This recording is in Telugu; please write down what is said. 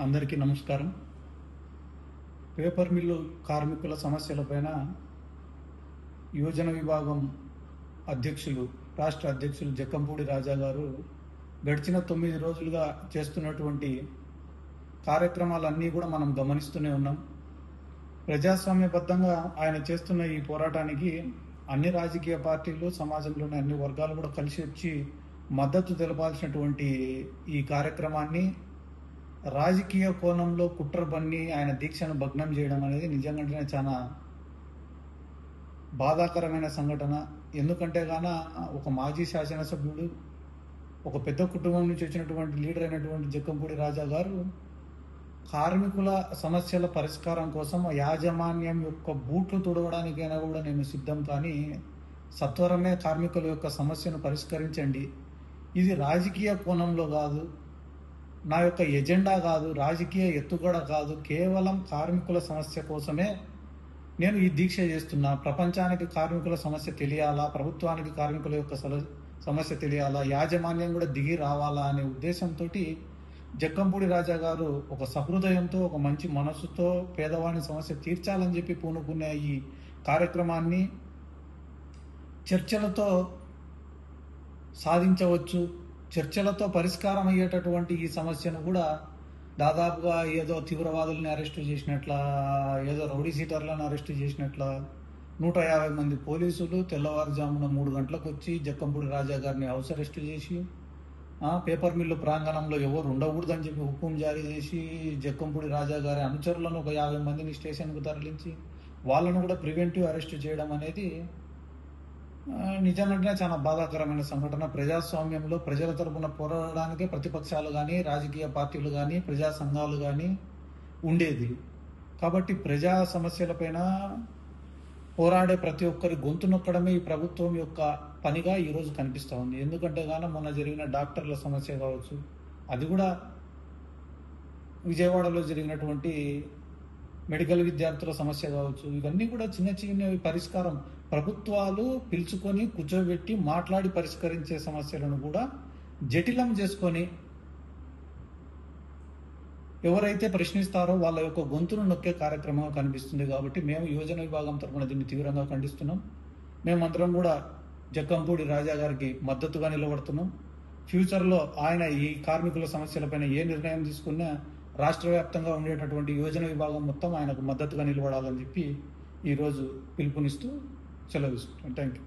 అందరికీ నమస్కారం. పేపర్ మిల్లు కార్మికుల సమస్యలపైన యువజన విభాగం అధ్యక్షులు, రాష్ట్ర అధ్యక్షులు జక్కంపూడి రాజా గారు గడిచిన 9 రోజులుగా చేస్తున్నటువంటి కార్యక్రమాలన్నీ కూడా మనం గమనిస్తూనే ఉన్నాం. ప్రజాస్వామ్యబద్ధంగా ఆయన చేస్తున్న ఈ పోరాటానికి అన్ని రాజకీయ పార్టీలు, సమాజంలోని అన్ని వర్గాలు కూడా కలిసి వచ్చి మద్దతు తెలపాల్సినటువంటి ఈ కార్యక్రమాన్ని రాజకీయ కోణంలో కుట్ర బన్ని ఆయన దీక్షను భగ్నం చేయడం అనేది నిజంగానే చాలా బాధాకరమైన సంఘటన. ఎందుకంటే ఒక మాజీ శాసనసభ్యుడు, ఒక పెద్ద కుటుంబం నుంచి వచ్చినటువంటి లీడర్ అయినటువంటి జక్కంపూడి రాజా గారు కార్మికుల సమస్యల పరిష్కారం కోసం యాజమాన్యం యొక్క బూట్లు తుడవడానికైనా కూడా నేను సిద్ధం, కానీ సత్వరమే కార్మికుల యొక్క సమస్యను పరిష్కరించండి, ఇది రాజకీయ కోణంలో కాదు, నా యొక్క ఎజెండా కాదు, రాజకీయ ఎత్తుగడ కాదు, కేవలం కార్మికుల సమస్య కోసమే నేను ఈ దీక్ష చేస్తున్నా, ప్రపంచానికి కార్మికుల సమస్య తెలియాలా, ప్రభుత్వానికి కార్మికుల యొక్క సమస్య తెలియాలా, యాజమాన్యం కూడా దిగి రావాలా అనే ఉద్దేశంతో జక్కంపూడి రాజా గారు ఒక సహృదయంతో, ఒక మంచి మనసుతో పేదవాని సమస్య తీర్చాలని చెప్పి పూనుకునే ఈ కార్యక్రమాన్ని చర్చలతో సాధించవచ్చు. చర్చలతో పరిష్కారం అయ్యేటటువంటి ఈ సమస్యను కూడా దాదాపుగా ఏదో తీవ్రవాదుల్ని అరెస్టు చేసినట్ల, ఏదో రౌడీ సీటర్లను అరెస్టు చేసినట్ల 150 మంది పోలీసులు తెల్లవారుజామున 3 గంటలకు వచ్చి జక్కంపూడి రాజా గారిని హౌస్ అరెస్టు చేసి, పేపర్ మిల్లు ప్రాంగణంలో ఎవరు ఉండకూడదని చెప్పి హుకుం జారీ చేసి, జక్కంపూడి రాజా గారి అనుచరులను ఒక 50 మందిని స్టేషన్కు తరలించి వాళ్ళను కూడా ప్రివెంటివ్ అరెస్టు చేయడం అనేది నిజంగానే చాలా బాధాకరమైన సంఘటన. ప్రజాస్వామ్యంలో ప్రజల తరపున పోరాడడానికే ప్రతిపక్షాలు కానీ, రాజకీయ పార్టీలు కానీ, ప్రజా సంఘాలు కానీ ఉండేది. కాబట్టి ప్రజా సమస్యలపైన పోరాడే ప్రతి ఒక్కరి గొంతు నొక్కడమే ఈ ప్రభుత్వం యొక్క పనిగా ఈరోజు కనిపిస్తూ ఉంది. ఎందుకంటే మొన్న జరిగిన డాక్టర్ల సమస్య కావచ్చు, అది కూడా విజయవాడలో జరిగినటువంటి మెడికల్ విద్యార్థుల సమస్య కావచ్చు, ఇవన్నీ కూడా చిన్న చిన్న పరిష్కారం, ప్రభుత్వాలు పిలుచుకొని కూర్చోబెట్టి మాట్లాడి పరిష్కరించే సమస్యలను కూడా జటిలం చేసుకొని ఎవరైతే ప్రశ్నిస్తారో వాళ్ళ యొక్క గొంతును నొక్కే కార్యక్రమం కనిపిస్తుంది. కాబట్టి మేము యువజన విభాగం తరఫున దీన్ని తీవ్రంగా ఖండిస్తున్నాం. మేమందరం కూడా జక్కంపూడి రాజా గారికి మద్దతుగా నిలబడుతున్నాం. ఫ్యూచర్లో ఆయన ఈ కార్మికుల సమస్యలపైన ఏ నిర్ణయం తీసుకున్నా రాష్ట్ర వ్యాప్తంగా ఉండేటటువంటి యువజన విభాగం మొత్తం ఆయనకు మద్దతుగా నిలబడాలని చెప్పి ఈరోజు పిలుపునిస్తూ సెలవు తీసుకుంటాం. Thank you.